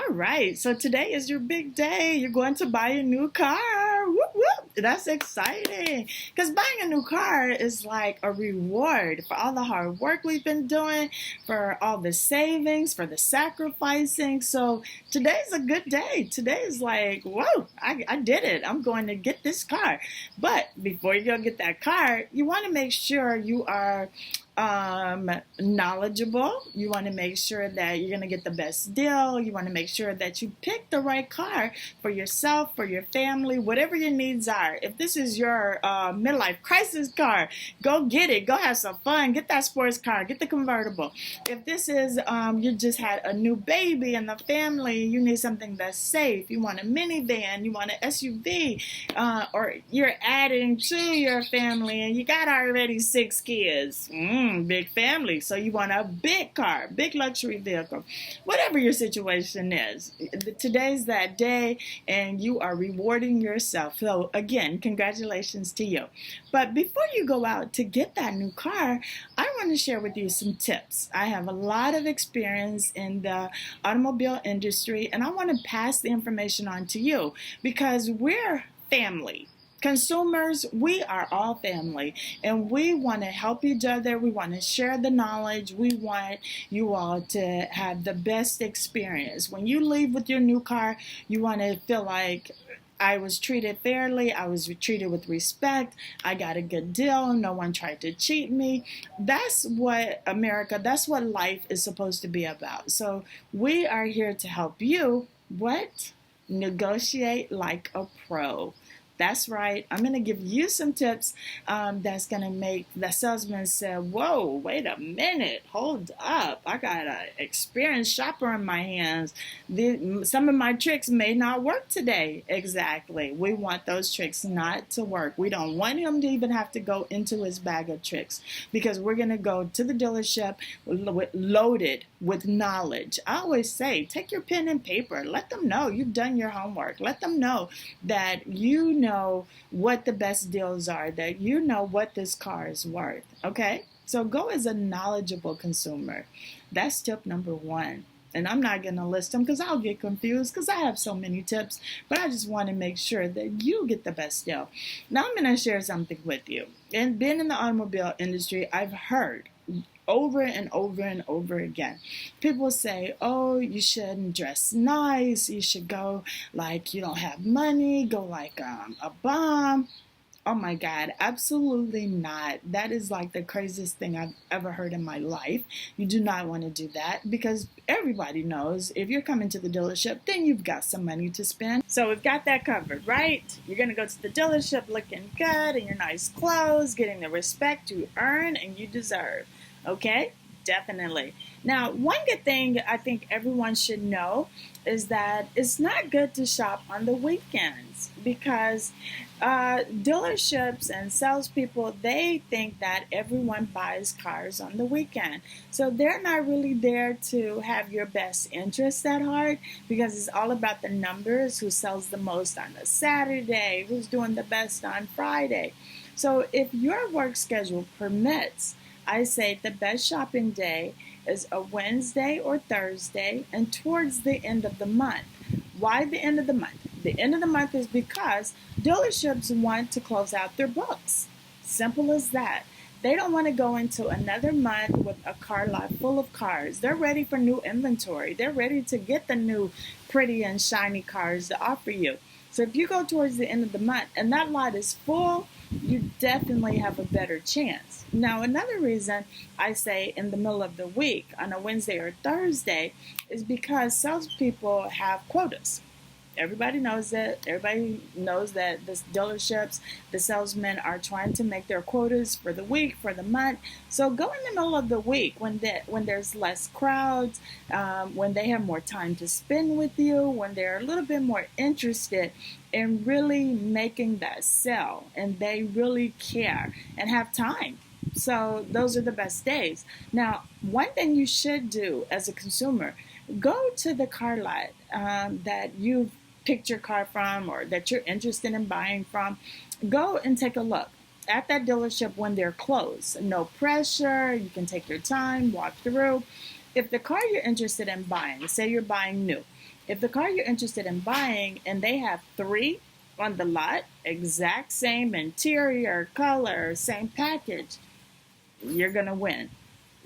All right, so today is your big day. You're going to buy a new car. Whoop, whoop. That's exciting because buying a new car is like a reward for all the hard work we've been doing, for all the savings, for the sacrificing. So today's a good day. Today is like, whoa, I did it. I'm going to get this car. But before you go get that car, you want to make sure you are knowledgeable. You want to make sure that you're going to get the best deal. You want to make sure that you pick the right car for yourself, for your family, whatever your needs are. If this is your midlife crisis car, go get it. Go have some fun. Get that sports car. Get the convertible. If this is you just had a new baby in the family, you need something that's safe. You want a minivan. You want an SUV, or you're adding to your family and you got already 6 kids. Big family. So you want a big car, big luxury vehicle, whatever your situation is. Today's that day and you are rewarding yourself. So again, congratulations to you. But before you go out to get that new car, I want to share with you some tips. I have a lot of experience in the automobile industry and I want to pass the information on to you because we're family. Consumers, we are all family and we want to help each other. We want to share the knowledge. We want you all to have the best experience. When you leave with your new car, you want to feel like I was treated fairly. I was treated with respect. I got a good deal. No one tried to cheat me. That's what America, that's what life is supposed to be about. So we are here to help you, what? Negotiate like a pro. That's right. I'm going to give you some tips that's going to make the salesman say, whoa, wait a minute, hold up. I got an experienced shopper in my hands. Some of my tricks may not work today. Exactly. We want those tricks not to work. We don't want him to even have to go into his bag of tricks because we're going to go to the dealership loaded with knowledge. I always say, take your pen and paper. Let them know you've done your homework. Let them know that you know what the best deals are, that you know what this car is worth. Okay? So go as a knowledgeable consumer. That's tip number 1. And I'm not going to list them because I'll get confused because I have so many tips, but I just want to make sure that you get the best deal. Now I'm going to share something with you. And being in the automobile industry, I've heard over and over and over again. People say, oh, you shouldn't dress nice. You should go like you don't have money. Go like a bum. Oh my God, absolutely not. That is like the craziest thing I've ever heard in my life. You do not want to do that because everybody knows if you're coming to the dealership, then you've got some money to spend. So we've got that covered, right? You're going to go to the dealership looking good in your nice clothes, getting the respect you earn and you deserve. Okay? Definitely. Now, one good thing I think everyone should know is that it's not good to shop on the weekends because dealerships and salespeople, they think that everyone buys cars on the weekend. So they're not really there to have your best interest at heart because it's all about the numbers, who sells the most on a Saturday, who's doing the best on Friday. So if your work schedule permits, I say the best shopping day is a Wednesday or Thursday and towards the end of the month. Why the end of the month? The end of the month is because dealerships want to close out their books. Simple as that. They don't want to go into another month with a car lot full of cars. They're ready for new inventory. They're ready to get the new pretty and shiny cars to offer you. So if you go towards the end of the month and that lot is full, you definitely have a better chance. Now, another reason I say in the middle of the week on a Wednesday or Thursday is because salespeople have quotas. Everybody knows that. Everybody knows that the dealerships, the salesmen are trying to make their quotas for the week, for the month. So go in the middle of the week when there's less crowds, when they have more time to spend with you, when they're a little bit more interested in really making that sell and they really care and have time. So those are the best days. Now, one thing you should do as a consumer, go to the car lot that you've picked your car from or that you're interested in buying from. Go and take a look at that dealership when they're closed. No pressure. You can take your time, walk through. If the car you're interested in buying, say you're buying new, If the car you're interested in buying and they have three on the lot, exact same interior, color, same package, you're going to win,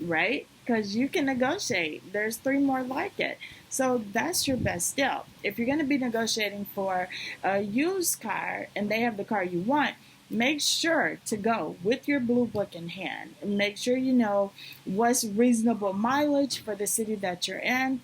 right? Because you can negotiate. There's three more like it. So that's your best deal. If you're going to be negotiating for a used car and they have the car you want, make sure to go with your blue book in hand. Make sure you know what's reasonable mileage for the city that you're in.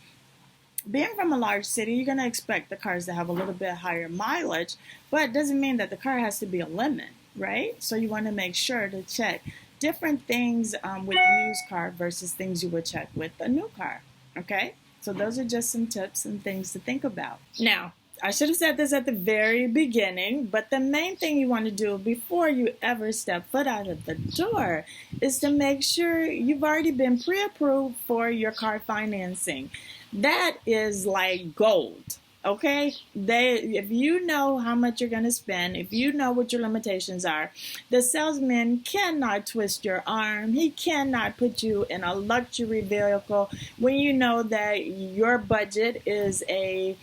Being from a large city, you're going to expect the cars to have a little bit higher mileage, but it doesn't mean that the car has to be a limit, right? So you want to make sure to check different things with used car versus things you would check with a new car, okay? So those are just some tips and things to think about. Now, I should have said this at the very beginning, but the main thing you want to do before you ever step foot out of the door is to make sure you've already been pre-approved for your car financing. That is like gold. Okay, if you know how much you're going to spend, if you know what your limitations are, the salesman cannot twist your arm. He cannot put you in a luxury vehicle when you know that your budget is a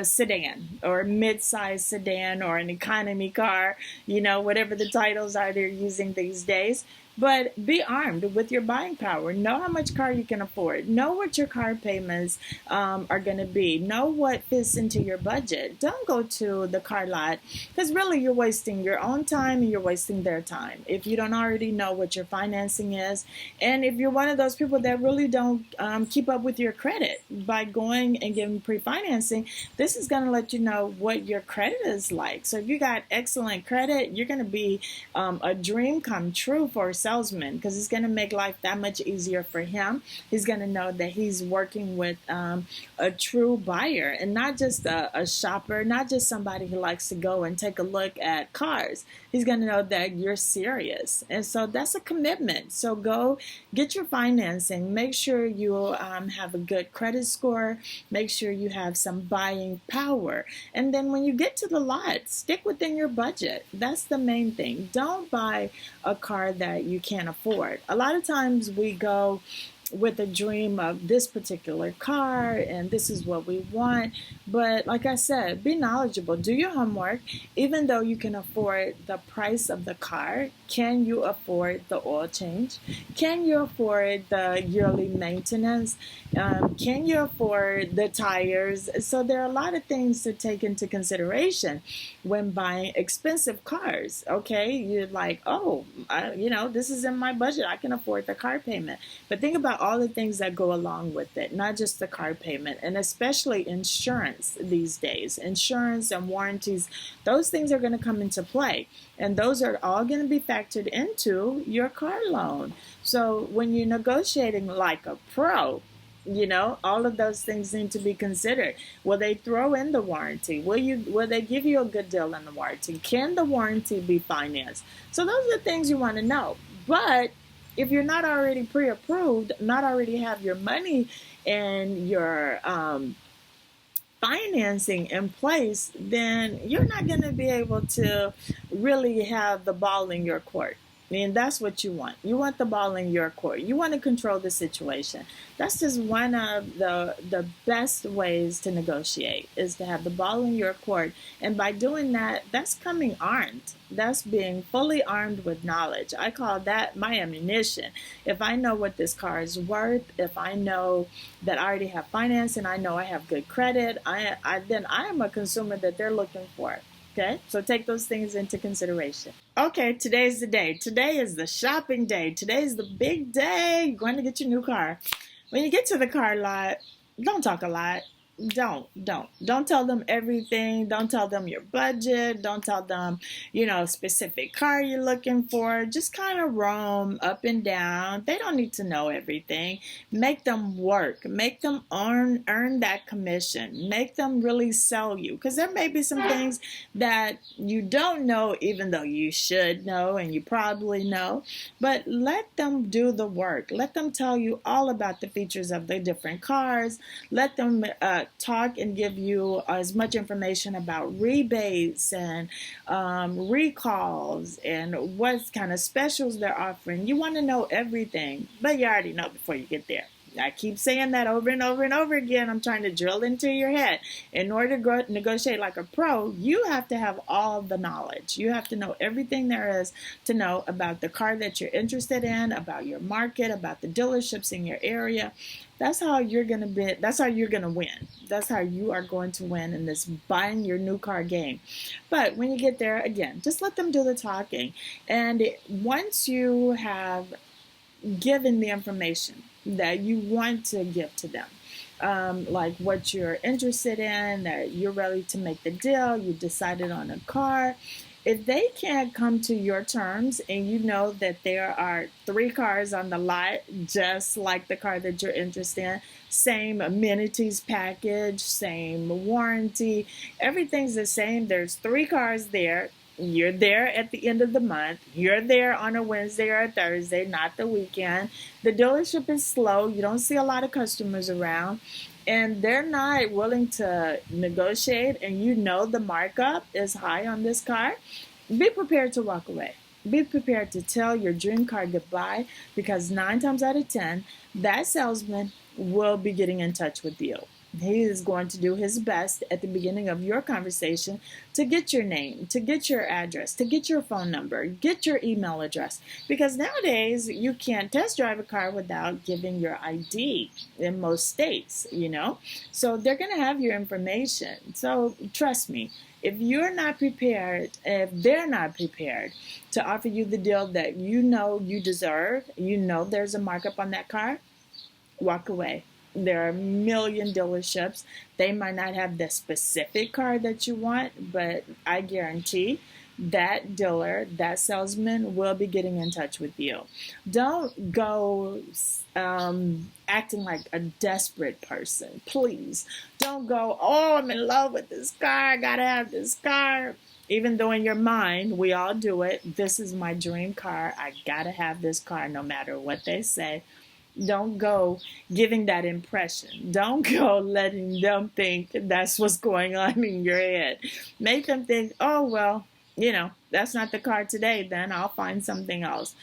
sedan or mid-sized sedan or an economy car, whatever the titles are they're using these days. But be armed with your buying power. Know how much car you can afford. Know what your car payments are going to be. Know what fits into your budget. Don't go to the car lot because really you're wasting your own time and you're wasting their time if you don't already know what your financing is. And if you're one of those people that really don't keep up with your credit by going and getting pre-financing, this is going to let you know what your credit is like. So if you got excellent credit, you're going to be a dream come true for a salesman because it's going to make life that much easier for him. He's going to know that he's working with a true buyer and not just a shopper, not just somebody who likes to go and take a look at cars. He's going to know that you're serious. And so that's a commitment. So go get your financing. Make sure you have a good credit score. Make sure you have some buying power. And then when you get to the lot, stick within your budget. That's the main thing. Don't buy a car that you can't afford. A lot of times we go with a dream of this particular car and this is what we want. But like I said, be knowledgeable, do your homework. Even though you can afford the price of the car, can you afford the oil change? Can you afford the yearly maintenance? Can you afford the tires? So there are a lot of things to take into consideration when buying expensive cars. Okay, you're like, oh, this is in my budget. I can afford the car payment. But think about all the things that go along with it, not just the car payment, and especially insurance these days. Insurance and warranties, those things are going to come into play. And those are all going to be factored into your car loan. So when you're negotiating like a pro, all of those things need to be considered. Will they throw in the warranty? Will they give you a good deal on the warranty? Can the warranty be financed? So those are the things you want to know. But if you're not already pre-approved, not already have your money and your financing in place, then you're not going to be able to really have the ball in your court. I mean, that's what you want. You want the ball in your court. You want to control the situation. That's just one of the best ways to negotiate, is to have the ball in your court. And by doing that, that's coming armed. That's being fully armed with knowledge. I call that my ammunition. If I know what this car is worth, if I know that I already have finance and I know I have good credit, then I am a consumer that they're looking for. Okay, so take those things into consideration. Okay, today's the day. Today is the shopping day. Today is the big day. You're going to get your new car. When you get to the car lot, don't talk a lot. Don't tell them everything. Don't tell them your budget. Don't tell them, specific car you're looking for. Just kind of roam up and down. They don't need to know everything. Make them work. Make them earn that commission. Make them really sell you, because there may be some things that you don't know, even though you should know and you probably know. But let them do the work. Let them tell you all about the features of the different cars. Let them talk and give you as much information about rebates and recalls and what kind of specials they're offering. You want to know everything, but you already know before you get there. I keep saying that over and over and over again. I'm trying to drill into your head. In order to negotiate like a pro, you have to have all the knowledge. You have to know everything there is to know about the car that you're interested in, about your market, about the dealerships in your area. That's how you're gonna be. That's how you're gonna win. That's how you are going to win in this buying your new car game. But when you get there, again, just let them do the talking. And once you have given the information that you want to give to them, like what you're interested in, that you're ready to make the deal, you decided on a car. If they can't come to your terms and you know that there are 3 cars on the lot, just like the car that you're interested in, same amenities package, same warranty, everything's the same. There's 3 cars there. You're there at the end of the month. You're there on a Wednesday or a Thursday, not the weekend. The dealership is slow. You don't see a lot of customers around. And they're not willing to negotiate, and you know the markup is high on this car. Be prepared to walk away. Be prepared to tell your dream car goodbye, because 9 times out of 10, that salesman will be getting in touch with you. He is going to do his best at the beginning of your conversation to get your name, to get your address, to get your phone number, get your email address. Because nowadays you can't test drive a car without giving your ID in most states, you know. So they're going to have your information. So trust me, if you're not prepared, if they're not prepared to offer you the deal that you know you deserve, you know there's a markup on that car, walk away. There are a million dealerships. They might not have the specific car that you want, but I guarantee that dealer, that salesman will be getting in touch with you. Don't go acting like a desperate person. Please don't go, oh, I'm in love with this car. I gotta have this car. Even though in your mind, we all do it. This is my dream car. I gotta have this car no matter what they say. Don't go giving that impression. Don't go letting them think that's what's going on in your head. Make them think, oh, well, you know, that's not the car today, then I'll find something else.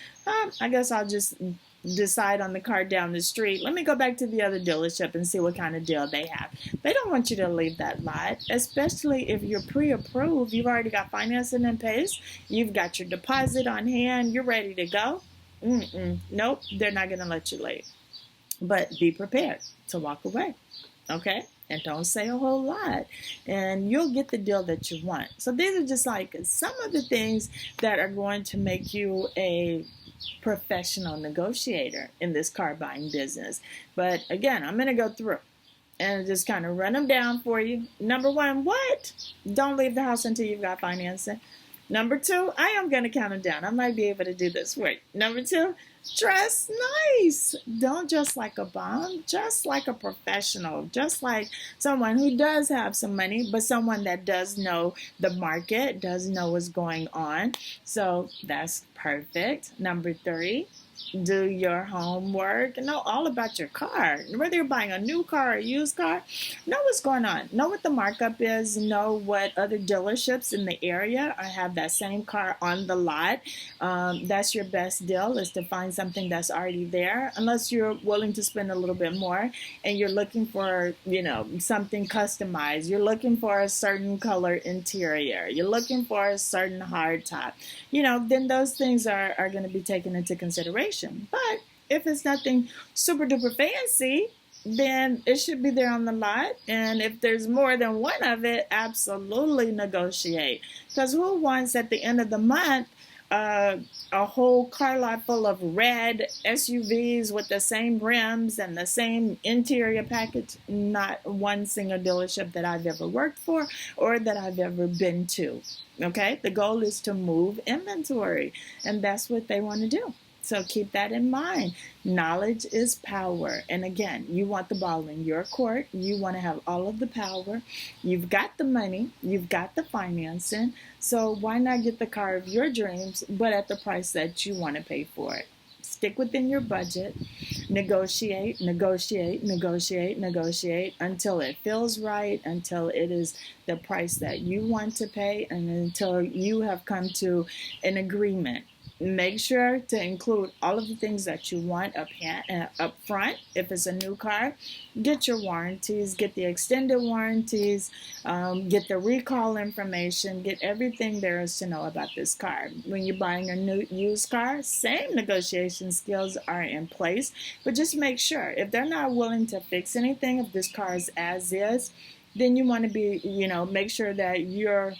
I guess I'll just decide on the car down the street. Let me go back to the other dealership and see what kind of deal they have. They don't want you to leave that lot, especially if you're pre-approved. You've already got financing in place. You've got your deposit on hand. You're ready to go. Nope, they're not going to let you leave. But be prepared to walk away, okay? And don't say a whole lot, and you'll get the deal that you want. So these are just like some of the things that are going to make you a professional negotiator in this car buying business. But again, I'm going to go through and just kind of run them down for you. Number 1, what? Don't leave the house until you've got financing. Number 2, I am going to count them down. I might be able to do this. Wait. Number 2, dress nice. Don't dress like a bum. Dress like a professional. Just like someone who does have some money, but someone that does know the market, does know what's going on. So that's perfect. Number 3, do your homework. Know all about your car. Whether you're buying a new car or a used car, know what's going on. Know what the markup is. Know what other dealerships in the area have that same car on the lot. That's your best deal, is to find something that's already there, unless you're willing to spend a little bit more and you're looking for, you know, something customized. You're looking for a certain color interior. You're looking for a certain hard top. You know, then those things are going to be taken into consideration. But if it's nothing super duper fancy, then it should be there on the lot. And if there's more than one of it, absolutely negotiate. Because who wants at the end of the month a whole car lot full of red SUVs with the same rims and the same interior package? Not one single dealership that I've ever worked for or that I've ever been to. Okay, the goal is to move inventory, and that's what they want to do. So keep that in mind. Knowledge is power. And again, you want the ball in your court. You want to have all of the power. You've got the money. You've got the financing. So why not get the car of your dreams, but at the price that you want to pay for it? Stick within your budget. Negotiate, negotiate, negotiate, negotiate until it feels right, until it is the price that you want to pay, and until you have come to an agreement Make sure to include all of the things that you want up front. If it's a new car, get your warranties, get the extended warranties, get the recall information, get everything there is to know about this car. When you're buying a new used car, same negotiation skills are in place, but just make sure if they're not willing to fix anything, if this car is as is, then you want to be, make sure that you're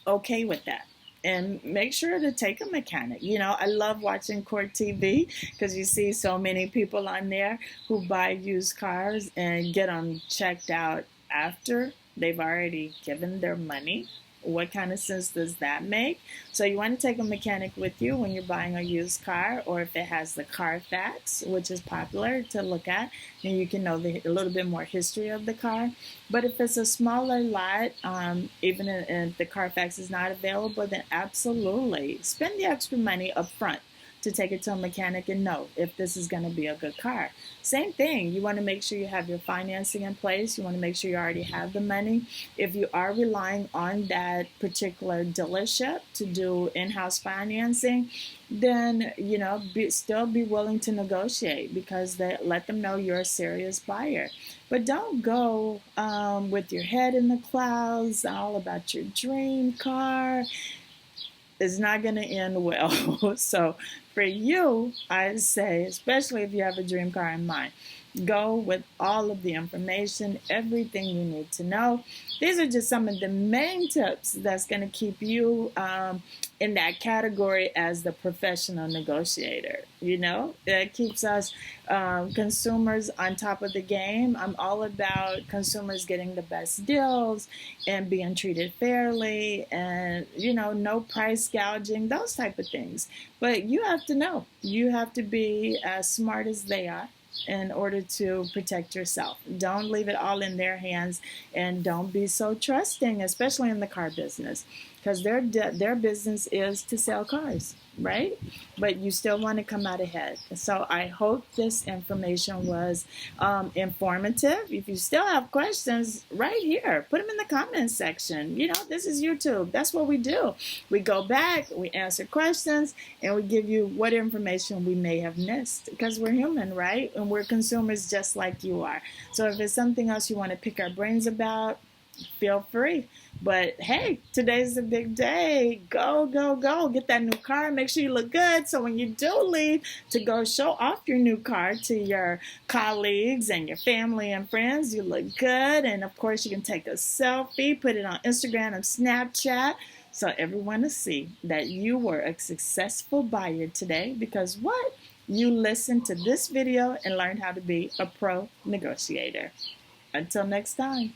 okay with that. And make sure to take a mechanic. I love watching Court TV because you see so many people on there who buy used cars and get them checked out after they've already given their money. What kind of sense does that make? So you want to take a mechanic with you when you're buying a used car, or if it has the Carfax, which is popular to look at, and you can know a little bit more history of the car. But if it's a smaller lot, even if the Carfax is not available, then absolutely spend the extra money up front to take it to a mechanic and know if this is going to be a good car. Same thing, you want to make sure you have your financing in place. You want to make sure you already have the money. If you are relying on that particular dealership to do in-house financing, then still be willing to negotiate, because they let them know you're a serious buyer. But don't go with your head in the clouds, all about your dream car. It's not going to end well. So for you, I say, especially if you have a dream car in mind, go with all of the information, everything you need to know. These are just some of the main tips that's going to keep you in that category as the professional negotiator. It keeps us consumers on top of the game. I'm all about consumers getting the best deals and being treated fairly, and no price gouging, those type of things. But you have to know. You have to be as smart as they are in order to protect yourself. Don't leave it all in their hands, and don't be so trusting, especially in the car business, because their business is to sell cars, right? But you still want to come out ahead. So I hope this information was informative. If you still have questions, right here, put them in the comments section. This is YouTube. That's what we do. We go back, we answer questions, and we give you what information we may have missed, because we're human, right? And we're consumers just like you are. So if there's something else you want to pick our brains about, feel free. But hey, today's a big day. Go, go, go. Get that new car. Make sure you look good, so when you do leave to go show off your new car to your colleagues and your family and friends, you look good. And of course, you can take a selfie, put it on Instagram and Snapchat, so everyone will see that you were a successful buyer today, because what? You listened to this video and learned how to be a pro negotiator. Until next time.